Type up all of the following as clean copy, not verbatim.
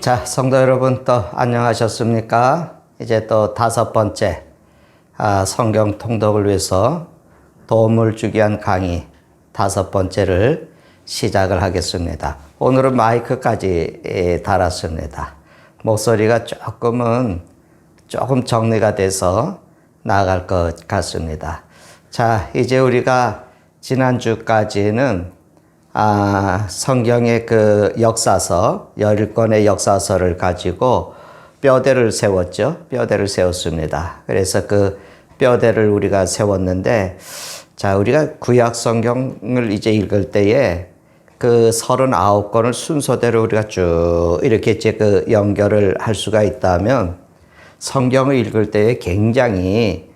자, 성도 여러분 또 안녕하셨습니까? 이제 또 5번째 성경 통독을 위해서 도움을 주기 위한 강의 5번째를 시작을 하겠습니다. 오늘은 마이크까지 달았습니다. 목소리가 조금 정리가 돼서 나아갈 것 같습니다. 자, 이제 우리가 지난주까지는 성경의 그 역사서, 10권의 역사서를 가지고 뼈대를 세웠죠. 뼈대를 세웠습니다. 그래서 그 뼈대를 우리가 세웠는데, 자, 우리가 구약 성경을 이제 읽을 때에 그 39권을 순서대로 우리가 쭉 이렇게 이제 그 연결을 할 수가 있다면 성경을 읽을 때에 굉장히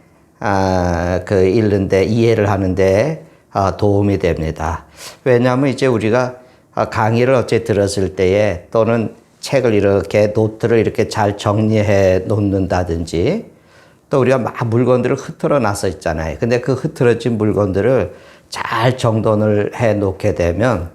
그 읽는데, 이해를 하는데 도움이 됩니다. 왜냐하면 이제 우리가 강의를 어째 들었을 때에 또는 책을 이렇게 노트를 이렇게 잘 정리해 놓는다든지 또 우리가 막 물건들을 흐트러 놨어 있잖아요. 근데 그 흐트러진 물건들을 잘 정돈을 해 놓게 되면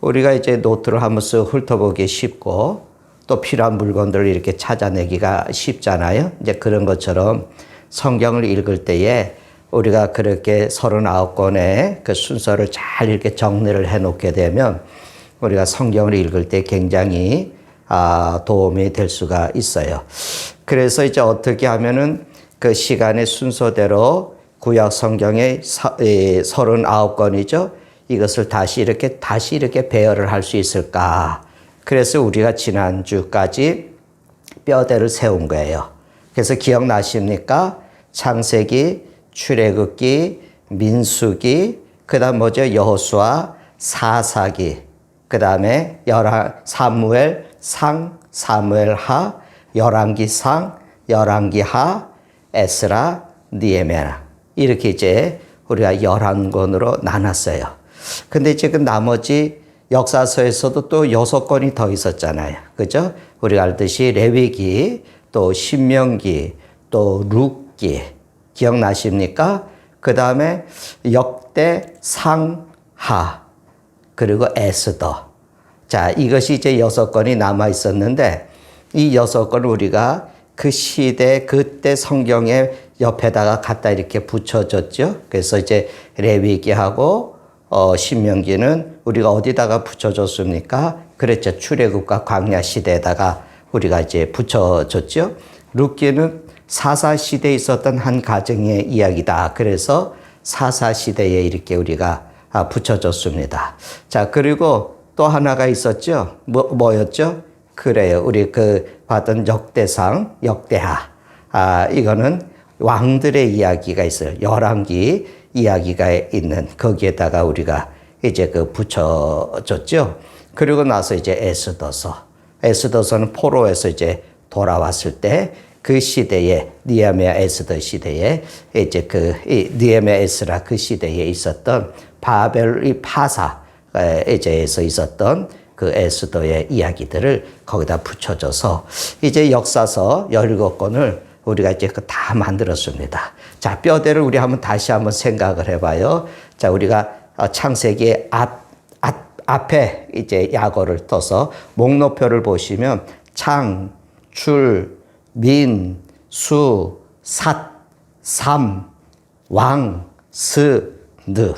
우리가 이제 노트를 한번 쓱 훑어보기 쉽고 또 필요한 물건들을 이렇게 찾아내기가 쉽잖아요. 이제 그런 것처럼 성경을 읽을 때에 우리가 그렇게 39권의 그 순서를 잘 이렇게 정리를 해 놓게 되면 우리가 성경을 읽을 때 굉장히 도움이 될 수가 있어요. 그래서 이제 어떻게 하면은 그 시간의 순서대로 구약 성경의 39권이죠. 이것을 다시 이렇게 배열을 할 수 있을까? 그래서 우리가 지난주까지 뼈대를 세운 거예요. 그래서 기억나십니까? 창세기, 출애굽기, 민수기, 그다음 뭐죠? 여호수아, 사사기, 그다음에 사무엘 상, 사무엘 하, 열왕기 상, 열왕기 하, 에스라, 느헤미야. 이렇게 이제 우리가 11권으로 나눴어요. 근데 지금 나머지 역사서에서도 또 6권이 더 있었잖아요. 그죠? 우리가 알듯이 레위기, 또 신명기, 또 룻기, 기억나십니까? 그 다음에 역대, 상, 하, 그리고 에스더. 자, 이것이 이제 6권이 남아 있었는데 이 6권을 우리가 그 시대, 그때 성경의 옆에다가 갖다 이렇게 붙여줬죠. 그래서 이제 레위기하고 신명기는 우리가 어디다가 붙여줬습니까? 그랬죠. 출애굽과 광야 시대에다가 우리가 이제 붙여줬죠. 룻기는 사사시대에 있었던 한 가정의 이야기다. 그래서 사사시대에 이렇게 우리가 붙여줬습니다. 자, 그리고 또 하나가 있었죠. 뭐였죠? 그래요. 우리 그 봤던 역대상, 역대하. 이거는 왕들의 이야기가 있어요. 열왕기 이야기가 있는 거기에다가 우리가 이제 그 붙여줬죠. 그리고 나서 이제 에스더서. 에스더서는 포로에서 이제 돌아왔을 때 그 시대에 느헤미야 에스더 시대에 이제 그 느헤미야 에스라 그 시대에 있었던 바벨의 파사에서 있었던 그 에스더의 이야기들을 거기다 붙여줘서 이제 역사서 17권을 우리가 이제 다 만들었습니다. 자, 뼈대를 우리 다시 한번 생각을 해봐요. 자, 우리가 창세기 앞에 이제 약어를 떠서 목록표를 보시면 창, 출, 민, 수, 삿, 삼, 왕, 스, 느.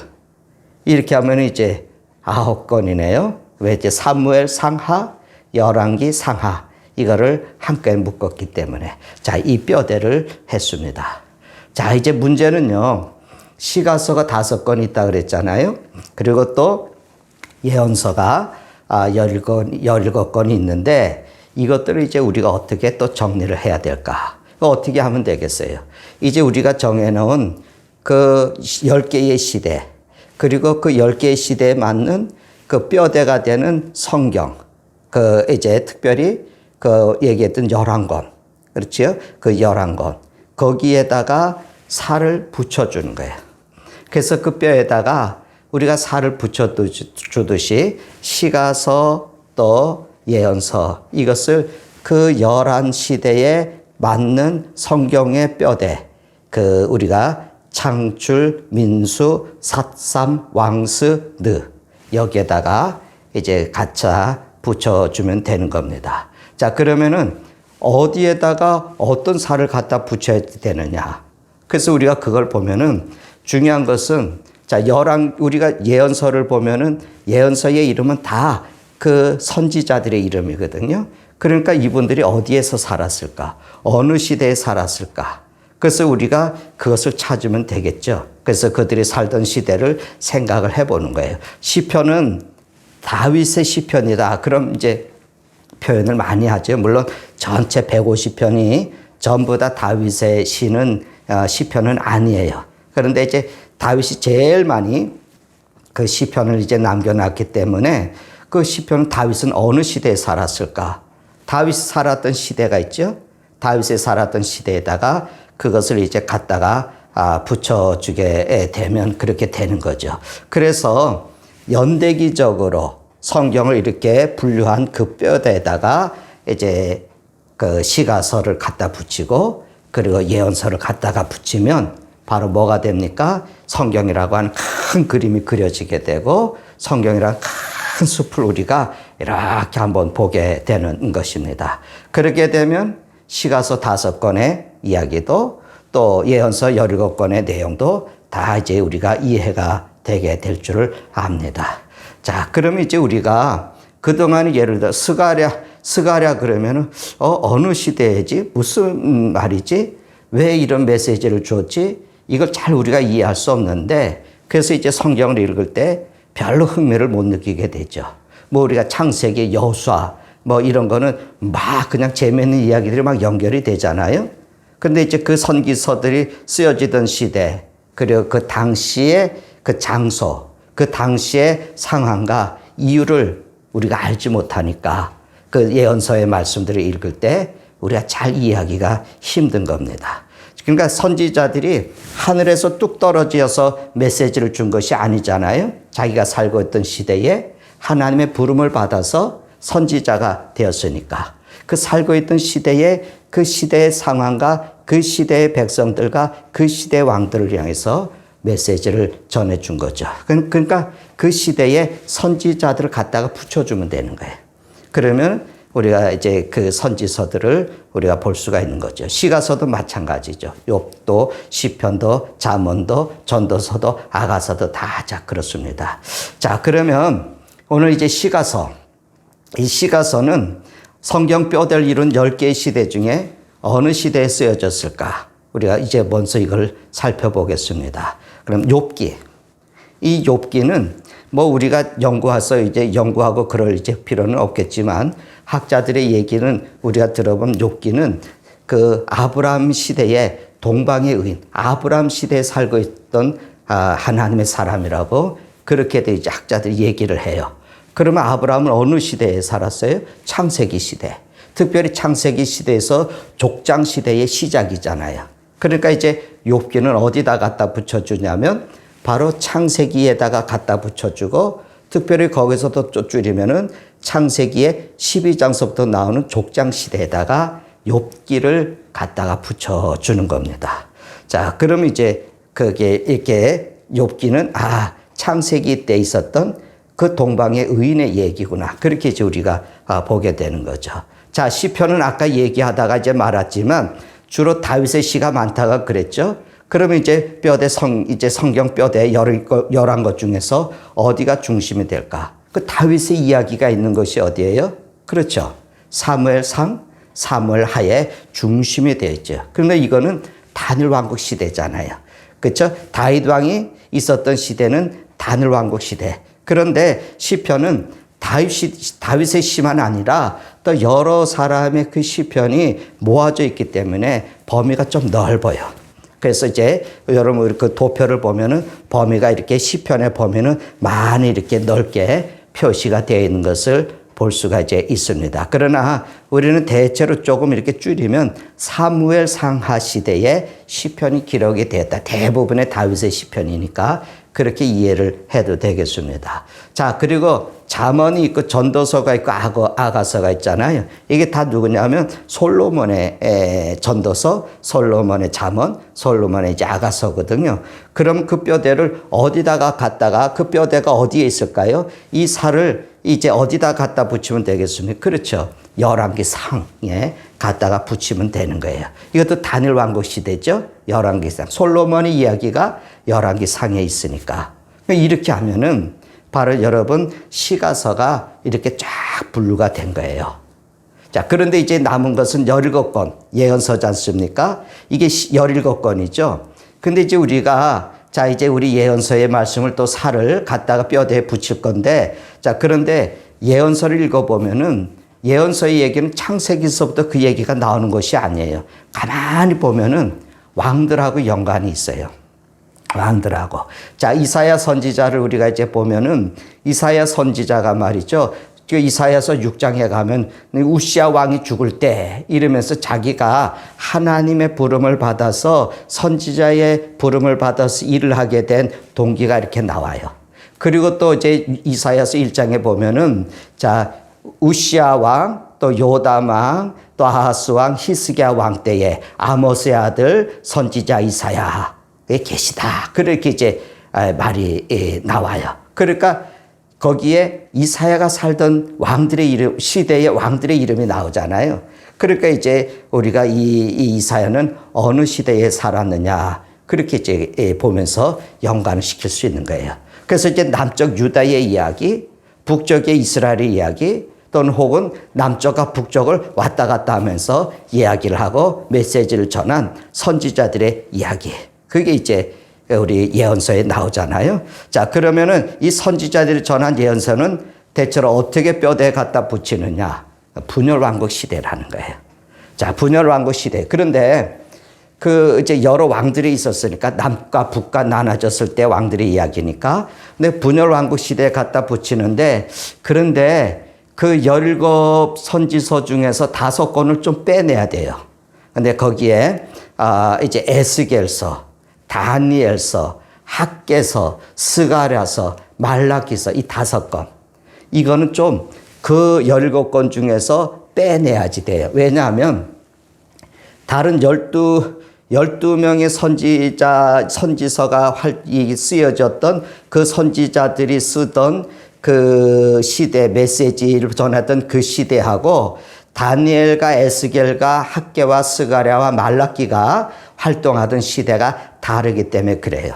이렇게 하면 이제 9권이네요. 왜 이제 사무엘 상하, 열왕기 상하. 이거를 한꺼번에 묶었기 때문에. 자, 이 뼈대를 했습니다. 자, 이제 문제는요. 시가서가 5권 있다 그랬잖아요. 그리고 또 예언서가 17권이 있는데 이것들을 이제 우리가 어떻게 또 정리를 해야 될까? 어떻게 하면 되겠어요? 이제 우리가 정해놓은 그 10개의 시대, 그리고 그 10개의 시대에 맞는 그 뼈대가 되는 성경, 그 이제 특별히 그 얘기했던 11권, 그렇지요? 그 11권. 거기에다가 살을 붙여주는 거예요. 그래서 그 뼈에다가 우리가 살을 붙여주듯이 시가서 또 예언서 이것을 그 11시대에 맞는 성경의 뼈대 그 우리가 창출, 민수, 삿삼, 왕스, 느 여기에다가 이제 갖다 붙여주면 되는 겁니다. 자, 그러면은 어디에다가 어떤 살을 갖다 붙여야 되느냐. 그래서 우리가 그걸 보면은 중요한 것은 자, 우리가 예언서를 보면은 예언서의 이름은 다 그 선지자들의 이름이거든요. 그러니까 이분들이 어디에서 살았을까? 어느 시대에 살았을까? 그래서 우리가 그것을 찾으면 되겠죠. 그래서 그들이 살던 시대를 생각을 해보는 거예요. 시편은 다윗의 시편이다. 그럼 이제 표현을 많이 하죠. 물론 전체 150편이 전부 다 다윗의 시편은 아니에요. 그런데 이제 다윗이 제일 많이 그 시편을 이제 남겨놨기 때문에 그 시편은 다윗은 어느 시대에 살았을까? 다윗이 살았던 시대가 있죠. 다윗이 살았던 시대에다가 그것을 이제 갖다가 붙여주게 되면 그렇게 되는 거죠. 그래서 연대기적으로 성경을 이렇게 분류한 그 뼈대에다가 이제 그 시가서를 갖다 붙이고 그리고 예언서를 갖다가 붙이면 바로 뭐가 됩니까? 성경이라고 하는 큰 그림이 그려지게 되고 성경이라는 큰 숲을 우리가 이렇게 한번 보게 되는 것입니다. 그렇게 되면 시가서 5권의 이야기도 또 예언서 17권의 내용도 다 이제 우리가 이해가 되게 될 줄을 압니다. 자, 그러면 이제 우리가 그동안 예를 들어 스가랴 그러면은 어느 시대이지? 무슨 말이지? 왜 이런 메시지를 줬지? 이걸 잘 우리가 이해할 수 없는데 그래서 이제 성경을 읽을 때 별로 흥미를 못 느끼게 되죠. 뭐 우리가 창세기, 여호수아 뭐 이런 거는 막 그냥 재미있는 이야기들이 막 연결이 되잖아요. 그런데 이제 그 선기서들이 쓰여지던 시대 그리고 그 당시의 그 장소 그 당시의 상황과 이유를 우리가 알지 못하니까 그 예언서의 말씀들을 읽을 때 우리가 잘 이해하기가 힘든 겁니다. 그러니까 선지자들이 하늘에서 뚝 떨어져서 메시지를 준 것이 아니잖아요. 자기가 살고 있던 시대에 하나님의 부름을 받아서 선지자가 되었으니까 그 살고 있던 시대에 그 시대의 상황과 그 시대의 백성들과 그 시대의 왕들을 향해서 메시지를 전해준 거죠. 그러니까 그 시대에 선지자들을 갖다가 붙여주면 되는 거예요. 그러면 우리가 이제 그 선지서들을 우리가 볼 수가 있는 거죠. 시가서도 마찬가지죠. 욥도, 시편도, 잠언도, 전도서도, 아가서도 다 그렇습니다. 자, 그러면 오늘 이제 시가서. 이 시가서는 성경 뼈대를 이룬 10개의 시대 중에 어느 시대에 쓰여졌을까? 우리가 이제 먼저 이걸 살펴보겠습니다. 그럼 욥기. 이 욥기는 뭐 우리가 연구하고 그럴 이제 필요는 없겠지만 학자들의 얘기는 우리가 들어본 욥기는 그 아브라함 시대의 동방의 의인, 아브라함 시대에 살고 있던 하나님의 사람이라고 그렇게 이제 학자들이 얘기를 해요. 그러면 아브라함은 어느 시대에 살았어요? 창세기 시대. 특별히 창세기 시대에서 족장 시대의 시작이잖아요. 그러니까 이제 욥기는 어디다 갖다 붙여주냐면 바로 창세기에다가 갖다 붙여주고 특별히 거기서도 또 줄이면은 창세기의 12장서부터 나오는 족장 시대에다가 욥기를 갖다가 붙여주는 겁니다. 자, 그럼 이제 그게 이렇게 욥기는 창세기 때 있었던 그 동방의 의인의 얘기구나. 그렇게 이제 우리가 보게 되는 거죠. 자, 시편은 아까 얘기하다가 이제 말았지만 주로 다윗의 시가 많다가 그랬죠. 그러면 이제 성경 뼈대 11것 중에서 어디가 중심이 될까? 그 다윗의 이야기가 있는 것이 어디예요? 그렇죠. 사무엘상, 사무엘하에 중심이 되어 있죠. 그런데 이거는 단일 왕국 시대잖아요. 그렇죠? 다윗 왕이 있었던 시대는 단일 왕국 시대. 그런데 시편은 다윗의 시만 아니라 또 여러 사람의 그 시편이 모아져 있기 때문에 범위가 좀 넓어요. 그래서 이제 여러분 그 도표를 보면은 범위가 이렇게 시편의 범위는 많이 이렇게 넓게 표시가 되어 있는 것을 볼 수가 이제 있습니다. 그러나 우리는 대체로 조금 이렇게 줄이면 사무엘 상하 시대에 시편이 기록이 되었다. 대부분의 다윗의 시편이니까 그렇게 이해를 해도 되겠습니다. 자, 그리고 잠언이 있고 전도서가 있고 아가서가 있잖아요. 이게 다 누구냐면 솔로몬의 전도서, 솔로몬의 잠언, 솔로몬의 이제 아가서거든요. 그럼 그 뼈대를 어디다가 갖다가 그 뼈대가 어디에 있을까요? 이 살을 이제 어디다 갖다 붙이면 되겠습니까? 그렇죠. 열왕기 상에 갖다가 붙이면 되는 거예요. 이것도 다니엘 왕국 시대죠. 열왕기 상. 솔로몬의 이야기가 열왕기 상에 있으니까. 이렇게 하면은 바로 여러분 시가서가 이렇게 쫙 분류가 된 거예요. 자, 그런데 이제 남은 것은 17권 예언서지 않습니까? 이게 17권이죠. 근데 이제 우리가 자, 이제 우리 예언서의 말씀을 또 살을 갖다가 뼈대에 붙일 건데, 자, 그런데 예언서를 읽어보면은 예언서의 얘기는 창세기서부터 그 얘기가 나오는 것이 아니에요. 가만히 보면은 왕들하고 연관이 있어요. 왕들하고. 자, 이사야 선지자를 우리가 이제 보면은 이사야 선지자가 말이죠. 그 이사야서 6장에 가면 우시아 왕이 죽을 때 이러면서 자기가 하나님의 부름을 받아서 선지자의 부름을 받아서 일을 하게 된 동기가 이렇게 나와요. 그리고 또 이제 이사야서 1장에 보면은 자, 우시아 왕, 또 요담 왕, 또 아하스 왕, 히스기야 왕 때에 아모스의 아들 선지자 이사야에 계시다. 그렇게 이제 말이 나와요. 그러니까 거기에 이사야가 살던 왕들의 이름, 시대의 왕들의 이름이 나오잖아요. 그러니까 이제 우리가 이 이사야는 어느 시대에 살았느냐, 그렇게 이제 보면서 연관을 시킬 수 있는 거예요. 그래서 이제 남쪽 유다의 이야기, 북쪽의 이스라엘의 이야기, 또는 혹은 남쪽과 북쪽을 왔다 갔다 하면서 이야기를 하고 메시지를 전한 선지자들의 이야기. 그게 이제 우리 예언서에 나오잖아요. 자, 그러면은 이 선지자들이 전한 예언서는 대체로 어떻게 뼈대에 갖다 붙이느냐? 분열왕국 시대라는 거예요. 자, 분열왕국 시대. 그런데 그 이제 여러 왕들이 있었으니까 남과 북과 나눠졌을 때 왕들의 이야기니까. 근데 분열왕국 시대에 갖다 붙이는데, 그런데 그 17 선지서 중에서 5권을 좀 빼내야 돼요. 근데 거기에 이제 에스겔서, 다니엘서, 학개서, 스가랴서, 말라기서 이 5권. 이거는 좀 그 17권 빼내야지 돼요. 왜냐하면 다른 12명의 선지서가 쓰여졌던 그 선지자들이 쓰던 그 시대, 메시지를 전했던 그 시대하고 다니엘과 에스겔과 학개와 스가랴와 말라기가 활동하던 시대가 다르기 때문에 그래요.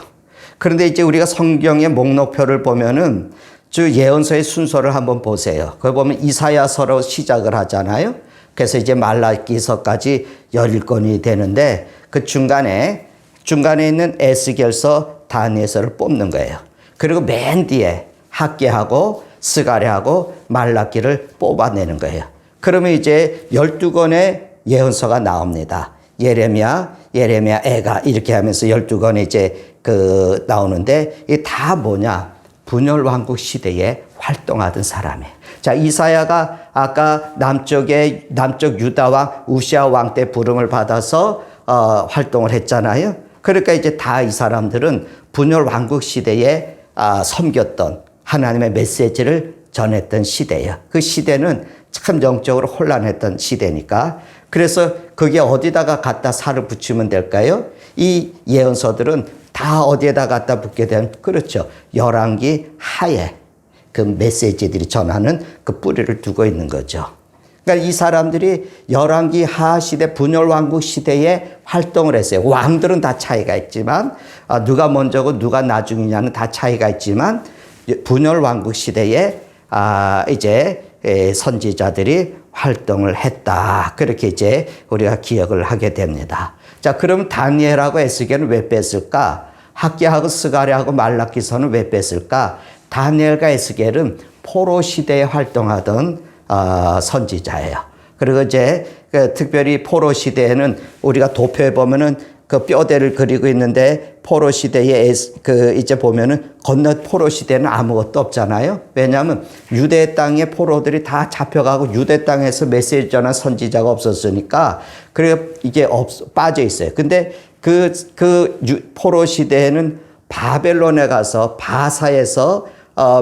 그런데 이제 우리가 성경의 목록표를 보면은 주 예언서의 순서를 한번 보세요. 거기 보면 이사야서로 시작을 하잖아요. 그래서 이제 말라기서까지 17권이 되는데 그 중간에 있는 에스겔서, 다니엘서를 뽑는 거예요. 그리고 맨 뒤에 학개하고 스가랴하고 말라기를 뽑아내는 거예요. 그러면 이제 12권의 예언서가 나옵니다. 예레미야, 애가 이렇게 하면서 12권이 이제 나오는데 이게 다 뭐냐? 분열왕국 시대에 활동하던 사람이에요. 자, 이사야가 아까 남쪽 유다 왕 우시아 왕 때 부름을 받아서 활동을 했잖아요. 그러니까 이제 다 이 사람들은 분열왕국 시대에 섬겼던 하나님의 메시지를 전했던 시대예요. 그 시대는 참 영적으로 혼란했던 시대니까. 그래서 그게 어디다가 갖다 살을 붙이면 될까요? 이 예언서들은 다 어디에다 갖다 붙게 되면, 그렇죠, 열왕기 하에 그 메시지들이 전하는 그 뿌리를 두고 있는 거죠. 그러니까 이 사람들이 열왕기 하 시대, 분열왕국 시대에 활동을 했어요. 왕들은 다 차이가 있지만, 누가 먼저고 누가 나중이냐는 다 차이가 있지만, 분열왕국 시대에 이제 선지자들이 활동을 했다. 그렇게 이제 우리가 기억을 하게 됩니다. 자, 그럼 다니엘하고 에스겔은 왜 뺐을까? 학개하고 스가랴하고 말라기서는 왜 뺐을까? 다니엘과 에스겔은 포로 시대에 활동하던 선지자예요. 그리고 이제 특별히 포로 시대에는 우리가 도표에 보면은 그 뼈대를 그리고 있는데 포로 시대에 이제 보면은 건너 포로 시대는 아무것도 없잖아요. 왜냐하면 유대 땅의 포로들이 다 잡혀가고 유대 땅에서 메시지 전한 선지자가 없었으니까 그래 이게 빠져 있어요. 근데 포로 시대에는 바벨론에 가서 바사에서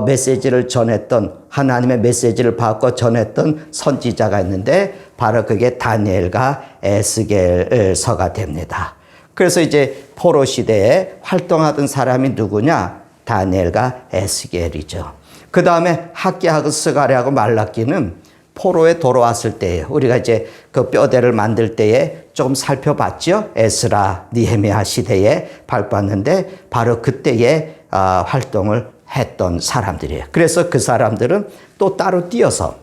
메시지를 전했던, 하나님의 메시지를 받고 전했던 선지자가 있는데 바로 그게 다니엘과 에스겔서가 됩니다. 그래서 이제 포로 시대에 활동하던 사람이 누구냐? 다니엘과 에스겔이죠. 그 다음에 학개하고 스가랴하고 말라기는 포로에 돌아왔을 때예요. 우리가 이제 그 뼈대를 만들 때에 조금 살펴봤죠. 에스라, 니헤미야 시대에 밟았는데 바로 그때에 활동을 했던 사람들이에요. 그래서 그 사람들은 또 따로 띄어서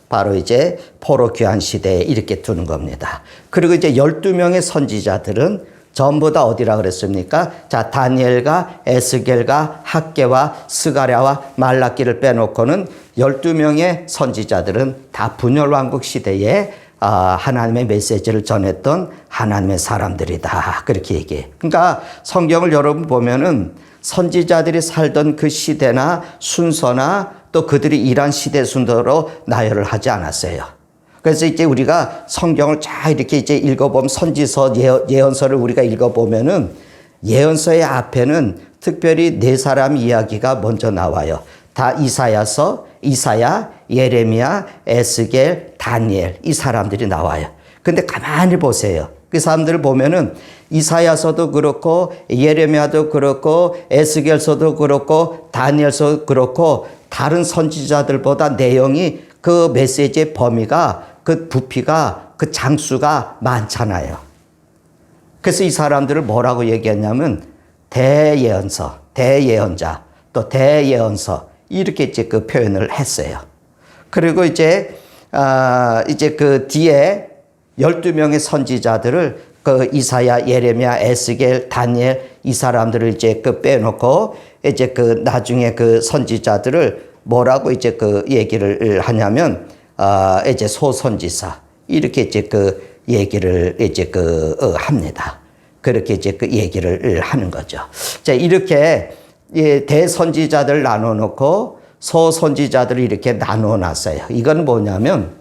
바로 이제 포로 귀환 시대에 이렇게 두는 겁니다. 그리고 이제 12명의 선지자들은 전부 다 어디라 그랬습니까? 자, 다니엘과 에스겔과 학개와 스가랴와 말라기를 빼놓고는 12명의 선지자들은 다 분열왕국 시대에 하나님의 메시지를 전했던 하나님의 사람들이다. 그렇게 얘기해요. 그러니까 성경을 여러분 보면은 선지자들이 살던 그 시대나 순서나 또 그들이 일한 시대 순서로 나열을 하지 않았어요. 그래서 이제 우리가 성경을 잘 이렇게 이제 읽어보면 선지서, 예언서를 우리가 읽어보면은 예언서의 앞에는 특별히 네 사람 이야기가 먼저 나와요. 다 이사야, 예레미야, 에스겔, 다니엘 이 사람들이 나와요. 근데 가만히 보세요. 그 사람들을 보면은 이사야서도 그렇고 예레미야도 그렇고 에스겔서도 그렇고 다니엘서도 그렇고 다른 선지자들보다 내용이 그 메시지의 범위가 그 부피가 그 장수가 많잖아요. 그래서 이 사람들을 뭐라고 얘기했냐면 대예언서, 대예언자, 또 대예언서 이렇게 이제 그 표현을 했어요. 그리고 이제 그 뒤에 12명의 선지자들을 그 이사야, 예레미야, 에스겔, 다니엘 이 사람들을 이제 그 빼놓고 이제 그 나중에 그 선지자들을 뭐라고 이제 그 얘기를 하냐면 이제 소선지사 이렇게 이제 그 얘기를 이제 합니다. 그렇게 이제 그 얘기를 하는 거죠. 자, 이렇게 대선지자들 나눠 놓고 소선지자들을 이렇게 나눠 놨어요. 이건 뭐냐면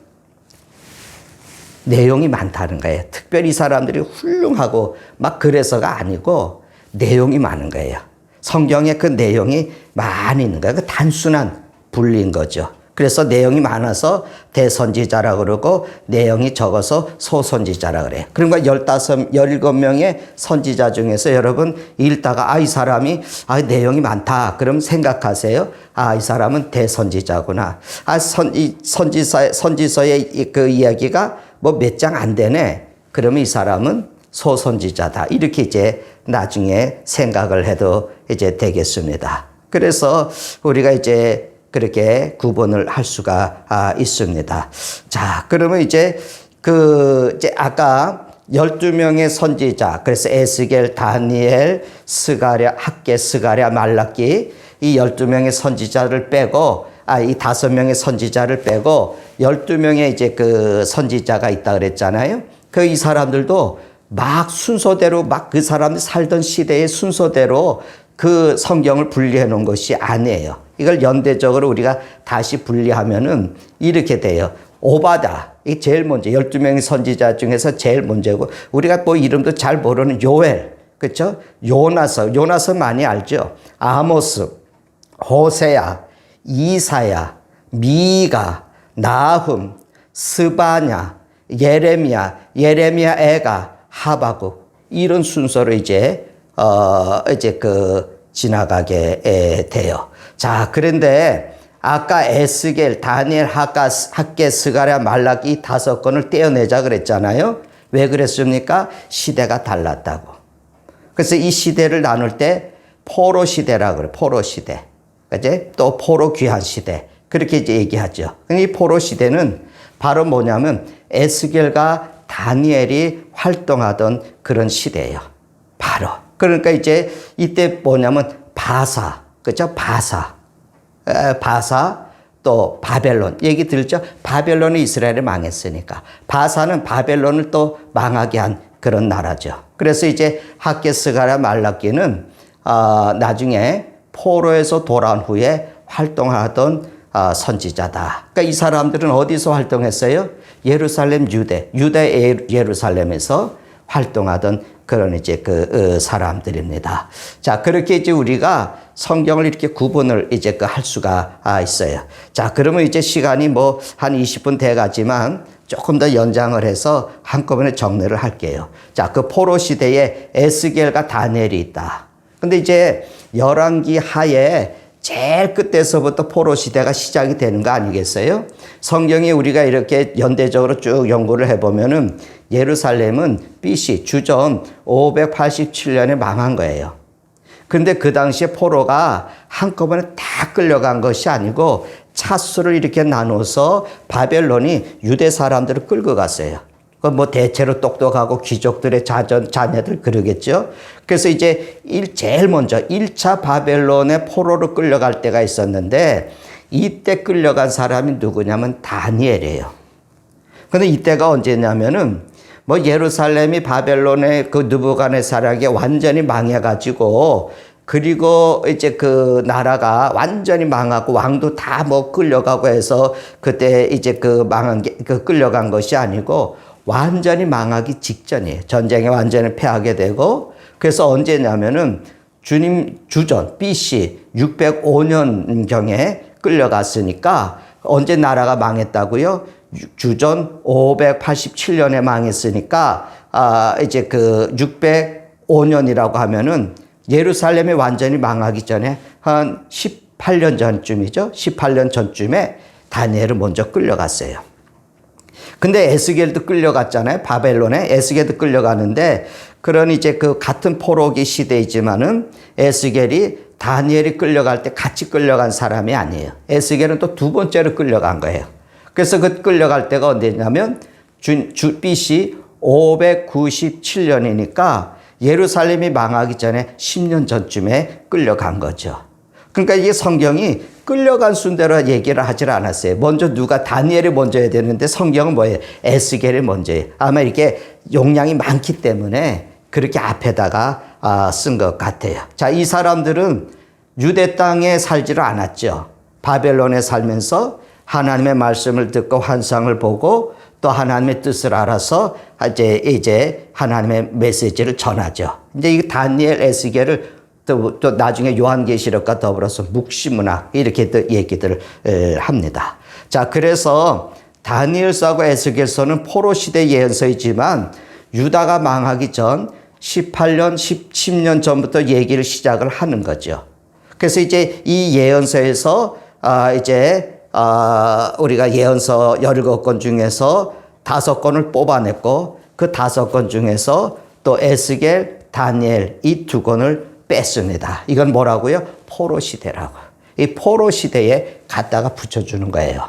내용이 많다는 거예요. 특별히 이 사람들이 훌륭하고 막 그래서가 아니고 내용이 많은 거예요. 성경에 그 내용이 많이 있는 거예요. 그 단순한 분리인 거죠. 그래서 내용이 많아서 대선지자라 그러고 내용이 적어서 소선지자라 그래요. 그러니까 17명의 선지자 중에서 여러분 읽다가 이 사람이 내용이 많다. 그럼 생각하세요. 이 사람은 대선지자구나. 선지서의 그 이야기가 뭐 몇 장 안 되네. 그러면 이 사람은 소선지자다. 이렇게 이제 나중에 생각을 해도 이제 되겠습니다. 그래서 우리가 이제 그렇게 구분을 할 수가 있습니다. 자, 그러면 이제 아까 12명의 선지자, 그래서 에스겔, 다니엘, 스가랴, 학개, 스가랴, 말라기 이 12명의 선지자를 빼고 이 5명의 선지자를 빼고 12명의 이제 그 선지자가 있다 그랬잖아요. 이 사람들도 막 순서대로 막 그 사람이 살던 시대의 순서대로 그 성경을 분리해 놓은 것이 아니에요. 이걸 연대적으로 우리가 다시 분리하면은 이렇게 돼요. 오바다. 이 제일 먼저 12명의 선지자 중에서 제일 먼저고 우리가 뭐 이름도 잘 모르는 요엘. 그렇죠? 요나서 많이 알죠? 아모스, 호세야, 이사야, 미가, 나훔, 스바냐, 예레미야 애가, 하바국 이런 순서로 이제 지나가게 돼요. 자, 그런데 아까 에스겔, 다니엘, 학개, 스가랴, 말라기 5권을 떼어내자 그랬잖아요. 왜 그랬습니까? 시대가 달랐다고. 그래서 이 시대를 나눌 때 포로 시대라고 그래요. 포로 시대. 그치? 또 포로 귀환 시대. 그렇게 이제 얘기하죠. 이 포로 시대는 바로 뭐냐면 에스겔과 다니엘이 활동하던 그런 시대예요. 바로. 그러니까 이제 이때 뭐냐면 바사. 그죠? 바사 또 바벨론 얘기 들죠? 바벨론이 이스라엘을 망했으니까 바사는 바벨론을 또 망하게 한 그런 나라죠. 그래서 이제 학개, 스가랴, 말라기는 나중에 포로에서 돌아온 후에 활동하던 선지자다. 그러니까 이 사람들은 어디서 활동했어요? 예루살렘, 유대 예루살렘에서 활동하던 그런 이제 사람들입니다. 자, 그렇게 이제 우리가 성경을 이렇게 구분을 이제 할 수가 있어요. 자, 그러면 이제 시간이 뭐 한 20분 돼 가지만 조금 더 연장을 해서 한꺼번에 정리를 할게요. 자, 그 포로 시대에 에스겔과 다니엘이 있다. 근데 이제 열왕기 하에 제일 끝에서부터 포로 시대가 시작이 되는 거 아니겠어요? 성경이 우리가 이렇게 연대적으로 쭉 연구를 해보면은 예루살렘은 BC 주전 587년에 망한 거예요. 근데 그 당시에 포로가 한꺼번에 다 끌려간 것이 아니고 차수를 이렇게 나눠서 바벨론이 유대 사람들을 끌고 갔어요. 뭐 대체로 똑똑하고 귀족들의 자녀들 그러겠죠. 그래서 이제 제일 먼저 1차 바벨론의 포로로 끌려갈 때가 있었는데 이때 끌려간 사람이 누구냐면 다니엘이에요. 근데 이때가 언제냐면은 뭐 예루살렘이 바벨론의 그 느부갓네살에게 완전히 망해가지고 그리고 이제 그 나라가 완전히 망하고 왕도 다 뭐 끌려가고 해서 그때 이제 그 망한 게 그 끌려간 것이 아니고 완전히 망하기 직전이에요. 전쟁에 완전히 패하게 되고 그래서 언제냐면은 주님 주전 BC 605년경에 끌려갔으니까 언제 나라가 망했다고요? 주전 587년에 망했으니까 이제 그 605년이라고 하면은 예루살렘이 완전히 망하기 전에 한 18년 전쯤이죠. 18년 전쯤에 다니엘은 먼저 끌려갔어요. 근데 에스겔도 끌려갔잖아요. 바벨론에 에스겔도 끌려가는데 그런 이제 그 같은 포로기 시대이지만은 에스겔이 다니엘이 끌려갈 때 같이 끌려간 사람이 아니에요. 에스겔은 또 두 번째로 끌려간 거예요. 그래서 그 끌려갈 때가 언제냐면 BC 597년이니까 예루살렘이 망하기 전에 10년 전쯤에 끌려간 거죠. 그러니까 이게 성경이 끌려간 순대로 얘기를 하질 않았어요. 먼저 누가 다니엘이 먼저 해야 되는데 성경은 뭐예요? 에스겔이 먼저예요. 아마 이렇게 용량이 많기 때문에 그렇게 앞에다가 쓴 것 같아요. 자, 이 사람들은 유대 땅에 살지를 않았죠. 바벨론에 살면서 하나님의 말씀을 듣고 환상을 보고 또 하나님의 뜻을 알아서 이제 하나님의 메시지를 전하죠. 이제 이 다니엘, 에스겔을 또 나중에 요한계시록과 더불어서 묵시문학 이렇게 또 얘기들을 합니다. 자, 그래서 다니엘서하고 에스겔서는 포로 시대 예언서이지만 유다가 망하기 전 18년, 10년 전부터 얘기를 시작을 하는 거죠. 그래서 이제 이 예언서에서 우리가 예언서 17권 중에서 5권을 뽑아냈고 그 5권 중에서 또 에스겔, 다니엘 이 2권을 뺐습니다. 이건 뭐라고요? 포로 시대라고. 이 포로 시대에 갖다가 붙여주는 거예요.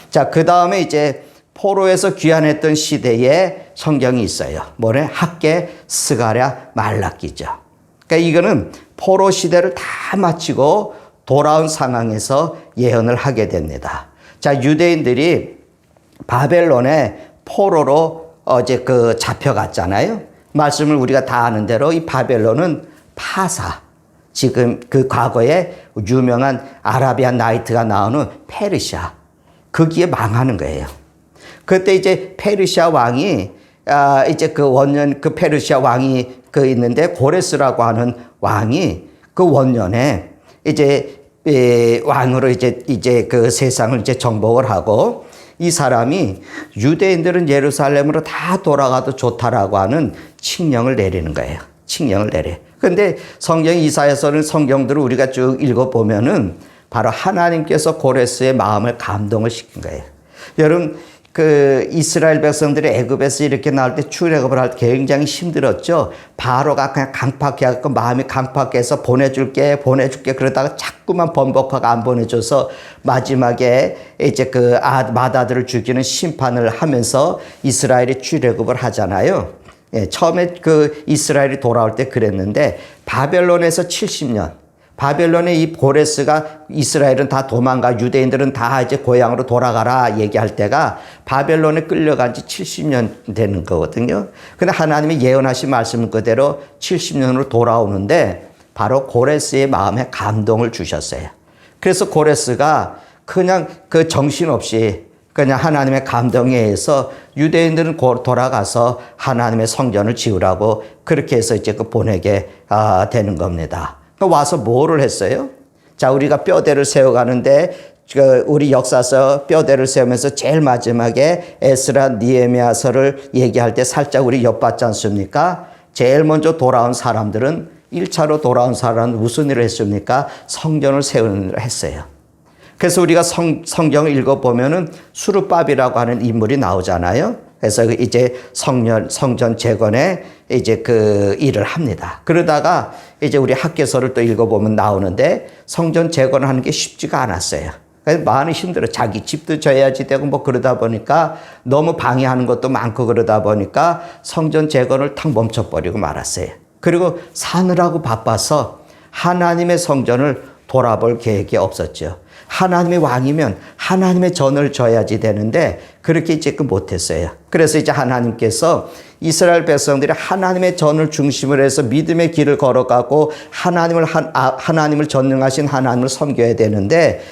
자, 그 다음에 이제 포로에서 귀환했던 시대에 성경이 있어요. 뭐래? 학개, 스가랴, 말라기죠. 그러니까 이거는 포로 시대를 다 마치고 돌아온 상황에서 예언을 하게 됩니다. 자, 유대인들이 바벨론에 포로로 어제 잡혀갔잖아요. 말씀을 우리가 다 아는 대로 이 바벨론은 파사, 지금 그 과거에 유명한 아라비안 나이트가 나오는 페르시아, 거기에 망하는 거예요. 그때 이제 페르시아 왕이 이제 그 원년 그 페르시아 왕이 있는데 고레스라고 하는 왕이 그 원년에 이제 왕으로 이제 그 세상을 이제 정복을 하고 이 사람이 유대인들은 예루살렘으로 다 돌아가도 좋다라고 하는 칙령을 내리는 거예요. 칙령을 내려. 근데 성경 이사야서는 성경들을 우리가 쭉 읽어보면은 바로 하나님께서 고레스의 마음을 감동을 시킨 거예요. 여러분, 그 이스라엘 백성들이 애굽에서 이렇게 나올 때 출애굽을 할 때 굉장히 힘들었죠. 바로가 그냥 강팍해갖고 마음이 강팍해서 보내줄게 그러다가 자꾸만 번복하고 안 보내줘서 마지막에 이제 그 맏아들을 죽이는 심판을 하면서 이스라엘이 출애굽을 하잖아요. 예, 처음에 그 이스라엘이 돌아올 때 그랬는데 바벨론에서 70년, 바벨론의 이 고레스가 이스라엘은 다 도망가, 유대인들은 다 이제 고향으로 돌아가라 얘기할 때가 바벨론에 끌려간 지 70년 되는 거거든요. 근데 하나님이 예언하신 말씀 그대로 70년으로 돌아오는데 바로 고레스의 마음에 감동을 주셨어요. 그래서 고레스가 그냥 그 정신없이 그냥 하나님의 감동에 의해서 유대인들은 돌아가서 하나님의 성전을 지으라고 그렇게 해서 이제 보내게 되는 겁니다. 와서 뭐를 했어요? 자, 우리가 뼈대를 세워가는데 우리 역사서 뼈대를 세우면서 제일 마지막에 에스라 니에미야서를 얘기할 때 살짝 우리 엿봤지 않습니까? 제일 먼저 돌아온 사람들은 1차로 돌아온 사람은 무슨 일을 했습니까? 성전을 세우는 일을 했어요. 그래서 우리가 성경을 읽어보면은 수르밥이라고 하는 인물이 나오잖아요. 그래서 이제 성전 재건에 이제 그 일을 합니다. 그러다가 이제 우리 학개서를 또 읽어보면 나오는데 성전 재건하는 게 쉽지가 않았어요. 그래서 많이 힘들어. 자기 집도 져야지 되고 뭐 그러다 보니까 너무 방해하는 것도 많고 그러다 보니까 성전 재건을 탁 멈춰버리고 말았어요. 그리고 사느라고 바빠서 하나님의 성전을 돌아볼 계획이 없었죠. 하나님의 왕이면 하나님의 전을 져야지 되는데 그렇게 지금 못했어요. 그래서 이제 하나님께서 이스라엘 백성들이 하나님의 전을 중심으로 해서 믿음의 길을 걸어가고 하나님을 전능하신 하나님을 섬겨야 되는데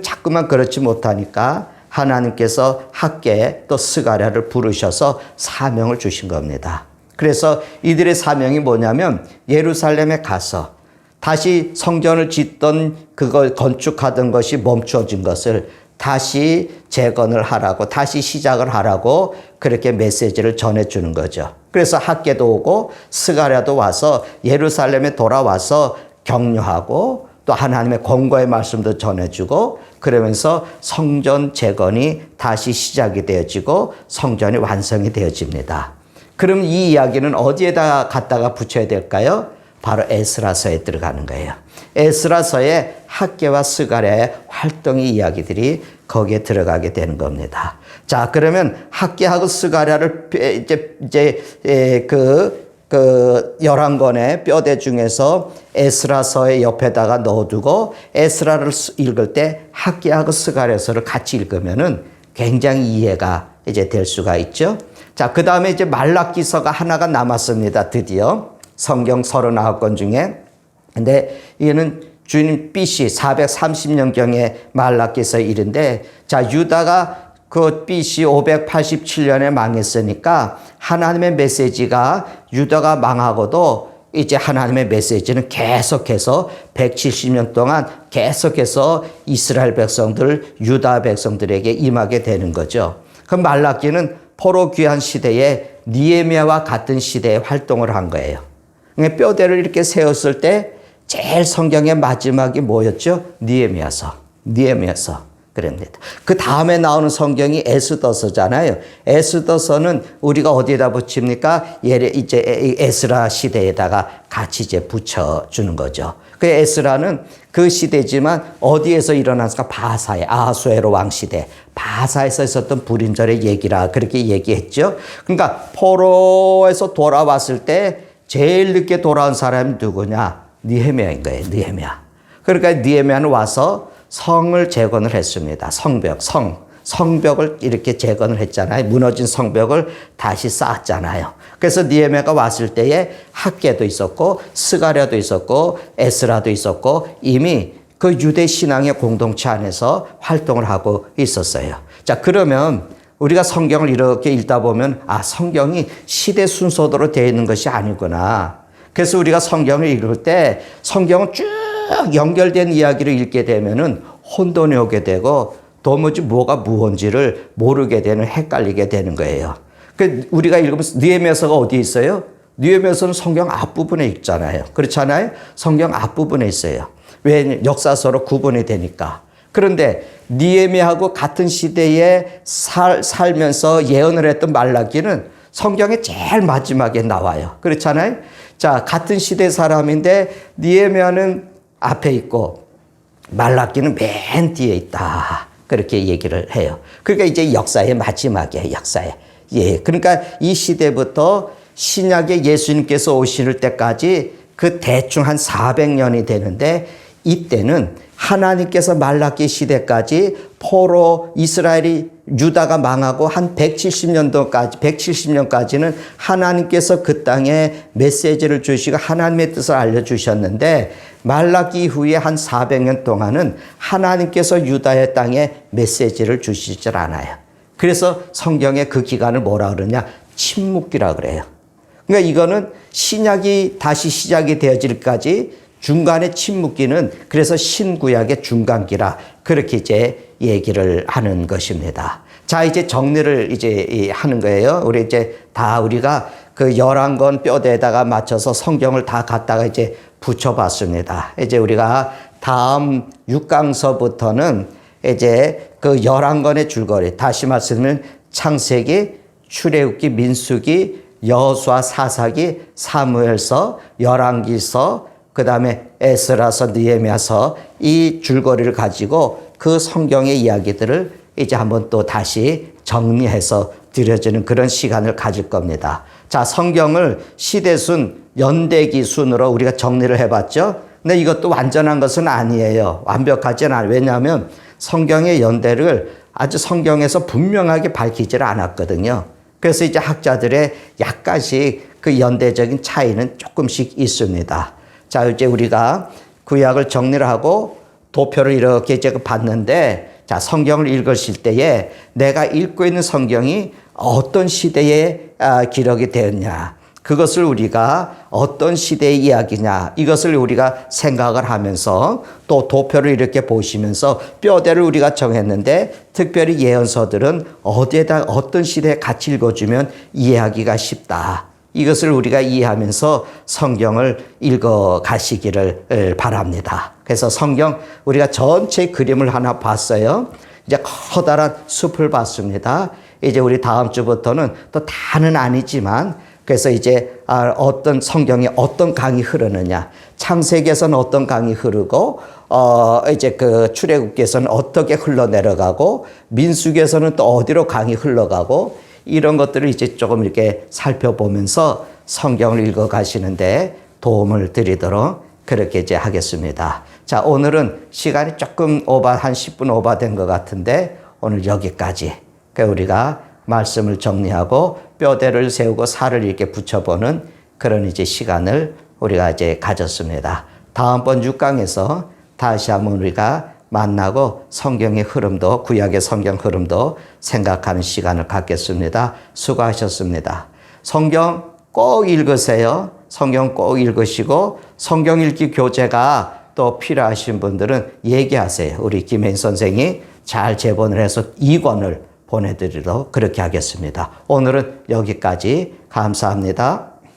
자꾸만 그렇지 못하니까 하나님께서 학개 또 스가랴를 부르셔서 사명을 주신 겁니다. 그래서 이들의 사명이 뭐냐면 예루살렘에 가서 다시 성전을 짓던 그걸 건축하던 것이 멈춰진 것을 다시 재건을 하라고, 다시 시작을 하라고 그렇게 메시지를 전해주는 거죠. 그래서 학개도 오고 스가랴도 와서 예루살렘에 돌아와서 격려하고 또 하나님의 권고의 말씀도 전해주고 그러면서 성전 재건이 다시 시작이 되어지고 성전이 완성이 되어집니다. 그럼 이 이야기는 어디에다 갖다가 붙여야 될까요? 바로 에스라서에 들어가는 거예요. 에스라서의 학개와 스가랴의 활동의 이야기들이 거기에 들어가게 되는 겁니다. 자, 그러면 학개하고 스가랴를 이제 그 11권의 뼈대 중에서 에스라서의 옆에다가 넣어두고 에스라를 읽을 때 학개하고 스가랴서를 같이 읽으면은 굉장히 이해가 이제 될 수가 있죠. 자, 그 다음에 이제 말라기서가 하나가 남았습니다. 드디어. 성경 39권 중에. 근데 이거는 주님 BC 430년경에 말라기서 일인데, 자, 유다가 그 BC 587년에 망했으니까 하나님의 메시지가 유다가 망하고도 이제 하나님의 메시지는 계속해서 170년 동안 계속해서 이스라엘 백성들, 유다 백성들에게 임하게 되는 거죠. 그 말라기는 포로 귀환 시대에 니에미아와 같은 시대에 활동을 한 거예요. 뼈대를 이렇게 세웠을 때 제일 성경의 마지막이 뭐였죠? 니에미아서. 그럽니다. 그 다음에 나오는 성경이 에스더서잖아요. 에스더서는 우리가 어디에다 붙입니까? 이제 에스라 시대에다가 같이 이제 붙여주는 거죠. 그 에스라는 그 시대지만 어디에서 일어났을까? 바사에, 아하수에로 왕 시대. 바사에서 있었던 불임절의 얘기라 그렇게 얘기했죠. 그러니까 포로에서 돌아왔을 때 제일 늦게 돌아온 사람이 누구냐? 느헤미야인 거예요. 느헤미야. 그러니까 느헤미야는 와서 성을 재건을 했습니다. 성벽을 이렇게 재건을 했잖아요. 무너진 성벽을 다시 쌓았잖아요. 그래서 느헤미야가 왔을 때에 학개도 있었고 스가랴도 있었고 에스라도 있었고 이미 그 유대 신앙의 공동체 안에서 활동을 하고 있었어요. 자, 그러면 우리가 성경을 이렇게 읽다 보면 성경이 시대 순서대로 되어 있는 것이 아니구나. 그래서 우리가 성경을 읽을 때 성경은 쭉 연결된 이야기를 읽게 되면은 혼돈이 오게 되고 도무지 뭐가 무언지를 모르게 되는, 헷갈리게 되는 거예요. 그 우리가 읽으면서 느헤미야서가 어디에 있어요? 느헤미야서는 성경 앞부분에 있잖아요. 그렇잖아요? 성경 앞부분에 있어요. 왜? 역사서로 구분이 되니까. 그런데 느헤미야하고 같은 시대에 살면서 예언을 했던 말라기는 성경의 제일 마지막에 나와요. 그렇잖아요? 자, 같은 시대 사람인데 느헤미야는 앞에 있고 말라기는 맨 뒤에 있다. 그렇게 얘기를 해요. 그러니까 이제 역사의 마지막이에요. 역사에. 예. 그러니까 이 시대부터 신약의 예수님께서 오실 때까지 그 대충 한 400년이 되는데 이때는 하나님께서 말라기 시대까지 포로 이스라엘이 유다가 망하고 한 170년까지는 하나님께서 그 땅에 메시지를 주시고 하나님의 뜻을 알려주셨는데 말라기 이후에 한 400년 동안은 하나님께서 유다의 땅에 메시지를 주시질 않아요. 그래서 성경에 그 기간을 뭐라 그러냐? 침묵기라 그래요. 그러니까 이거는 신약이 다시 시작이 되어질까지 중간에 침묵기는 그래서 신구약의 중간기라 그렇게 이제 얘기를 하는 것입니다. 자, 이제 정리를 이제 하는 거예요. 우리가 그 11권 뼈대에다가 맞춰서 성경을 다 갖다가 이제 붙여봤습니다. 이제 우리가 다음 6강서부터는 이제 그 11권의 줄거리, 다시 말씀드리면 창세기, 출애굽기, 민수기, 여호수아, 사사기, 사무엘서, 열왕기서, 그 다음에 에스라서, 느헤미야서 이 줄거리를 가지고 그 성경의 이야기들을 이제 한번 또 다시 정리해서 드려지는 그런 시간을 가질 겁니다. 자, 성경을 시대순, 연대기 순으로 우리가 정리를 해봤죠. 근데 이것도 완전한 것은 아니에요. 완벽하지는 않아요. 왜냐하면 성경의 연대를 아주 성경에서 분명하게 밝히지를 않았거든요. 그래서 이제 학자들의 약간씩 그 연대적인 차이는 조금씩 있습니다. 자, 이제 우리가 구약을 정리를 하고 도표를 이렇게 제가 봤는데, 자, 성경을 읽으실 때에 내가 읽고 있는 성경이 어떤 시대에 기록이 되었냐, 그것을 우리가 어떤 시대의 이야기냐, 이것을 우리가 생각을 하면서 또 도표를 이렇게 보시면서 뼈대를 우리가 정했는데, 특별히 예언서들은 어디에다 어떤 시대에 같이 읽어주면 이해하기가 쉽다. 이것을 우리가 이해하면서 성경을 읽어 가시기를 바랍니다. 그래서 성경 우리가 전체 그림을 하나 봤어요. 이제 커다란 숲을 봤습니다. 이제 우리 다음 주부터는 또 다는 아니지만, 그래서 이제 어떤 성경에 어떤 강이 흐르느냐, 창세기에서는 어떤 강이 흐르고, 이제 그 출애굽기에서는 어떻게 흘러내려가고, 민수기에서는 또 어디로 강이 흘러가고, 이런 것들을 이제 조금 이렇게 살펴보면서 성경을 읽어 가시는데 도움을 드리도록 그렇게 이제 하겠습니다. 자, 오늘은 시간이 조금 한 10분 오버된 것 같은데 오늘 여기까지. 그러니까 우리가 말씀을 정리하고 뼈대를 세우고 살을 이렇게 붙여보는 그런 이제 시간을 우리가 이제 가졌습니다. 다음번 6강에서 다시 한번 우리가 만나고 성경의 흐름도, 구약의 성경 흐름도 생각하는 시간을 갖겠습니다. 수고하셨습니다. 성경 꼭 읽으세요. 성경 꼭 읽으시고 성경 읽기 교재가 또 필요하신 분들은 얘기하세요. 우리 김혜인 선생이 잘 제본을 해서 2권을 보내드리도록 그렇게 하겠습니다. 오늘은 여기까지. 감사합니다.